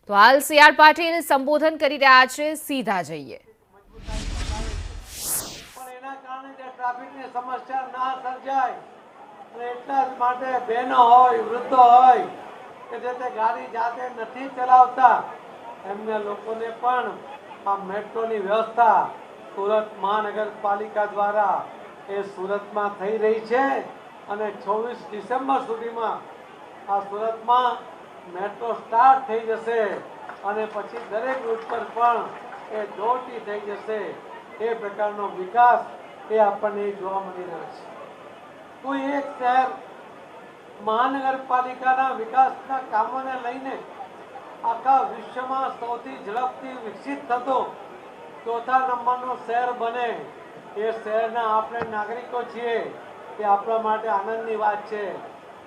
તો હાલ CR પાટીલ સંબોધન કરી રહ્યા છે, સીધા જઈએ। પણ એના કારણે જે ટ્રાફિકની સમસ્યા ના સર્જાય અને એટલા જ માટે બહેનો હોય, વૃદ્ધો હોય કે જે તે ગાડી જાતે નથી ચલાવતા એમને લોકોને પણ આ મેટ્રોની વ્યવસ્થા સુરત મહાનગરપાલિકા દ્વારા એ સુરતમાં થઈ રહી છે અને 26 ડિસેમ્બર સુધીમાં આ સુરતમાં મેટ્રો સ્ટાર્ટ થઈ જશે અને પછી દરેક રૂટ પર પણ એ દોડતી થઈ જશે। એ પ્રકારનો વિકાસ એ આપણને જોવા મળી રહ્યો છે। કોઈ એક શહેર મહાનગરપાલિકાના વિકાસના કામોને લઈને આખા વિશ્વમાં સૌથી ઝડપથી વિકસિત થતો ચોથા નંબરનું શહેર બને એ શહેરના આપણે નાગરિકો છીએ એ આપણા માટે આનંદની વાત છે।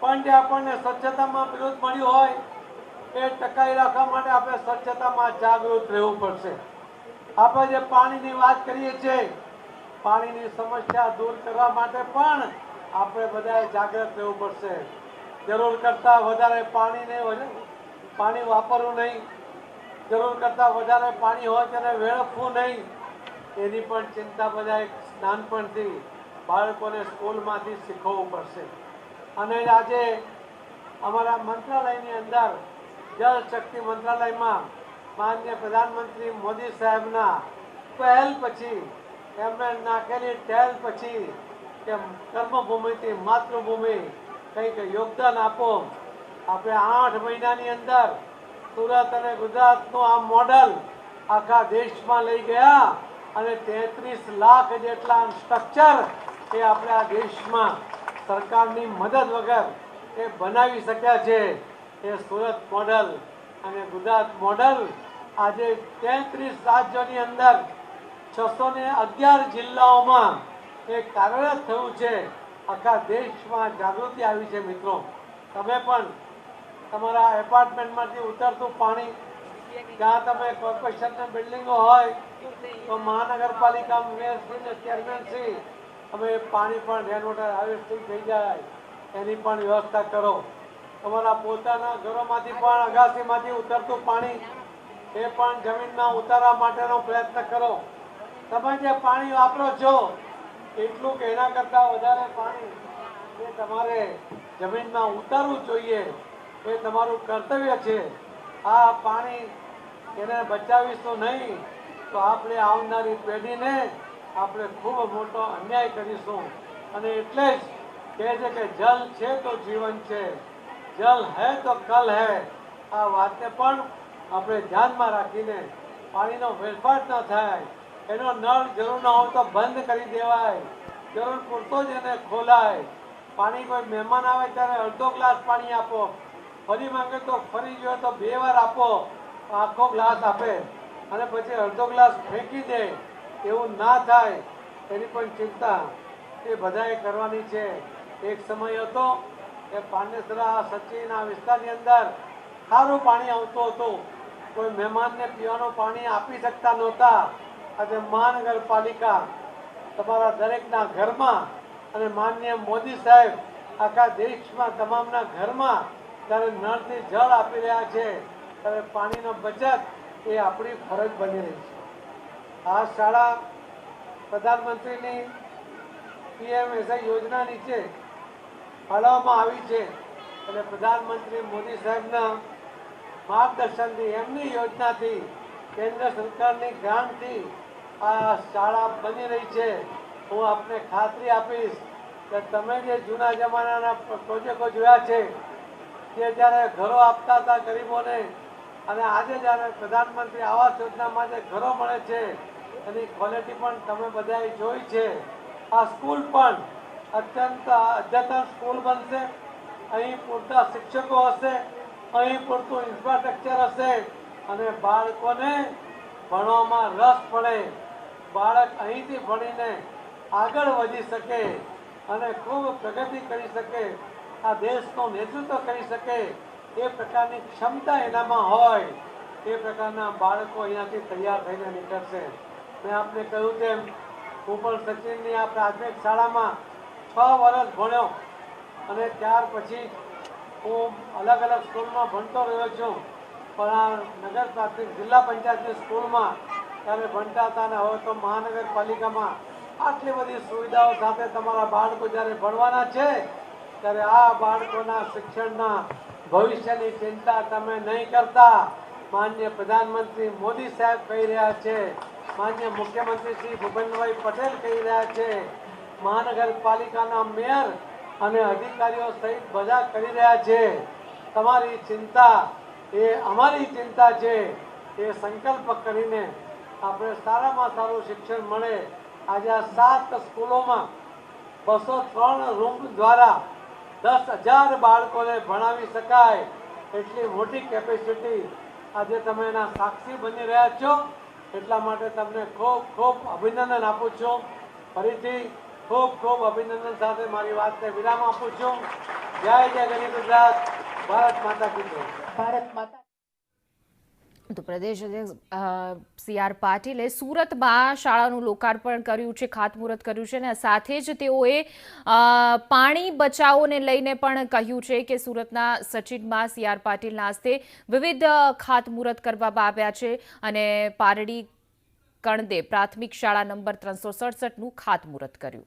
પણ જે આપણને સ્વચ્છતામાં વિરોધ મળ્યો હોય એ ટકાવી રાખવા માટે આપણે સ્વચ્છતામાં જાગૃત રહેવું પડશે। આપણે જે પાણીની વાત કરીએ છીએ, પાણીની સમસ્યા દૂર કરવા માટે પણ આપણે બધાએ જાગૃત રહેવું પડશે। જરૂર કરતાં વધારે પાણી વાપરવું નહીં, જરૂર કરતાં વધારે પાણી હોય તેને વેડફવું નહીં, એની પણ ચિંતા બધાએ નાનપણથી બાળકોને સ્કૂલમાંથી શીખવવું પડશે। અને આજે અમારા મંત્રાલયની અંદર જળ શક્તિ મંત્રાલયમાં માનનીય પ્રધાનમંત્રી મોદી સાહેબના પહેલ પછી એમણે નાખેલી ટેલ પછી કે કર્મભૂમિથી માતૃભૂમિ કંઈક યોગદાન આપો। આપણે 8 મહિનાની અંદર સુરત અને ગુજરાતનું આ મોડલ આખા દેશમાં લઈ ગયા અને 33 લાખ જેટલા સ્ટ્રક્ચર એ આપણે આ દેશમાં સરકારની મદદ વગર એ બનાવી શક્યા છે। એ સુરત મોડલ અને ગુજરાત મોડલ આજે 33 રાજ્યોની અંદર 611 જિલ્લાઓમાં એ કાર્યરત થયું છે। આખા દેશમાં જાગૃતિ આવી છે। મિત્રો, તમે પણ તમારા એપાર્ટમેન્ટમાંથી ઉતરતું પાણી, જ્યાં તમે કોર્પોરેશનની બિલ્ડિંગો હોય તો મહાનગરપાલિકા મેયરશ્રી ચેરમેનશ્રી તમે પાણી પણ રેન વોટર હાર્વેસ્ટિંગ થઈ જાય એની પણ વ્યવસ્થા કરો। તમારા પોતાના ઘરોમાંથી પણ અગાસીમાંથી ઉતરતું પાણી એ પણ જમીનમાં ઉતારવા માટેનો પ્રયત્ન કરો। તમે જે પાણી વાપરો છો એટલું કે એના કરતાં વધારે પાણી એ તમારે જમીનમાં ઉતારવું જોઈએ, એ તમારું કર્તવ્ય છે। આ પાણી એને બચાવીશું નહીં તો આપણે આવનારી પેઢીને આપણે ખૂબ મોટો અન્યાય કરીશું। અને એટલે જ કહે છે કે જલ છે તો જીવન છે, જલ હૈ તો કલ હૈ। આ વાતને પણ આપણે ધ્યાનમાં રાખીને પાણીનો વેડફાટ ન થાય, એનો નળ જરૂર ન હોય તો બંધ કરી દેવાય, જરૂર પૂરતો જ એને ખોલાય। પાણી કોઈ મહેમાન આવે ત્યારે અડધો ગ્લાસ પાણી આપો, ફરી માંગે તો ફરી જોઈએ તો 2 વાર આપો, આખો ગ્લાસ આપે અને પછી અડધો ગ્લાસ ફેંકી દે, એવું ના થાય એની પણ ચિંતા એ બધાએ કરવાની છે। એક સમય હતો કે પાંડેસરા સચિન આ વિસ્તારની અંદર ખારું પાણી આવતું હતું, કોઈ મહેમાનને પીવાનું પાણી આપી શકતા નહોતા। આજે મહાનગરપાલિકા તમારા દરેકના ઘરમાં અને માનનીય મોદી સાહેબ આખા દેશમાં તમામના ઘરમાં જ્યારે નળથી જળ આપી રહ્યા છે ત્યારે પાણીનો બચત એ આપણી ફરજ બની રહી છે। આ શાળા પ્રધાનમંત્રીની PMSI યોજના નીચે ફાળવવામાં આવી છે એટલે પ્રધાનમંત્રી મોદી સાહેબના માર્ગદર્શનથી, એમની યોજનાથી, કેન્દ્ર સરકારની ગ્રાન્ટથી આ શાળા બની રહી છે। હું આપને ખાતરી આપીશ કે તમે જે જૂના જમાનાના પ્રોજેક્ટો જોયા છે, જે જ્યારે ઘરો આપતા હતા ગરીબોને, અને આજે જ્યારે પ્રધાનમંત્રી આવાસ યોજનામાં જે ઘરો મળે છે એની ક્વોલિટી પણ તમે બધાએ જોઈ છે। આ સ્કૂલ પણ અત્યંત અદ્યતન સ્કૂલ બનશે। અહીં પૂરતા શિક્ષકો હશે, અહીં પૂરતું ઇન્ફ્રાસ્ટ્રક્ચર હશે અને બાળકોને ભણવામાં રસ પડે, બાળક અહીંથી ભણીને આગળ વધી શકે અને ખૂબ પ્રગતિ કરી શકે, આ દેશનું નેતૃત્વ કરી શકે એ પ્રકારની ક્ષમતા એનામાં હોય એ પ્રકારના બાળકો અહીંયાથી તૈયાર થઈને નીકળશે। મેં આપને કહ્યું તેમ હું પણ સચિનની આ પ્રાથમિક શાળામાં 6 વર્ષ ભણ્યો અને ત્યાર પછી હું અલગ અલગ સ્કૂલમાં ભણતો રહ્યો છું પણ આ નગર પ્રાથમિક જિલ્લા પંચાયતની સ્કૂલમાં ત્યારે ભણતા હતા ને હવે તો મહાનગરપાલિકામાં આટલી બધી સુવિધાઓ સાથે તમારા બાળકો જ્યારે ભણવાના છે ત્યારે આ બાળકોના શિક્ષણના ભવિષ્યની ચિંતા તમે નહીં કરતા માનનીય પ્રધાનમંત્રી મોદી સાહેબ કહી રહ્યા છે, માનનીય મુખ્યમંત્રી શ્રી ભૂપેન્દ્રભાઈ પટેલ કહી રહ્યા છે, મહાનગરપાલિકાના મેયર અને અધિકારીઓ સહિત બધા કરી રહ્યા છે. તમારી ચિંતા એ અમારી ચિંતા છે. એ સંકલ્પ કરીને આપણે સારામાં સારું શિક્ષણ મળે. આજે આ 7 સ્કૂલોમાં 203 રૂમ દ્વારા 10,000 બાળકોને ભણાવી શકાય એટલી મોટી કેપેસિટી આજે તમે એના સાક્ષી બની રહ્યા છો. એટલા માટે તમને ખૂબ ખૂબ અભિનંદન આપું છું. ફરીથી ખૂબ ખૂબ અભિનંદન સાથે મારી વાતને વિરામ આપું છું. જય જય ગરીબ ગુજરાત, ભારત માતા કી જય. ભારત માતા. તો પ્રદેશ અધ્યક્ષ સી.આર. પાટીલે સુરતમાં શાળાનું લોકાર્પણ કર્યું છે, ખાતમુહૂર્ત કર્યું છે અને સાથે જ તેઓએ પાણી બચાવોને લઈને પણ કહ્યું છે કે સુરતના સચિનમાં સી.આર. પાટીલના હસ્તે વિવિધ ખાતમુહૂર્ત કરવામાં આવ્યા છે અને પારડી કણદે પ્રાથમિક શાળા નંબર 367નું ખાતમુહૂર્ત કર્યું.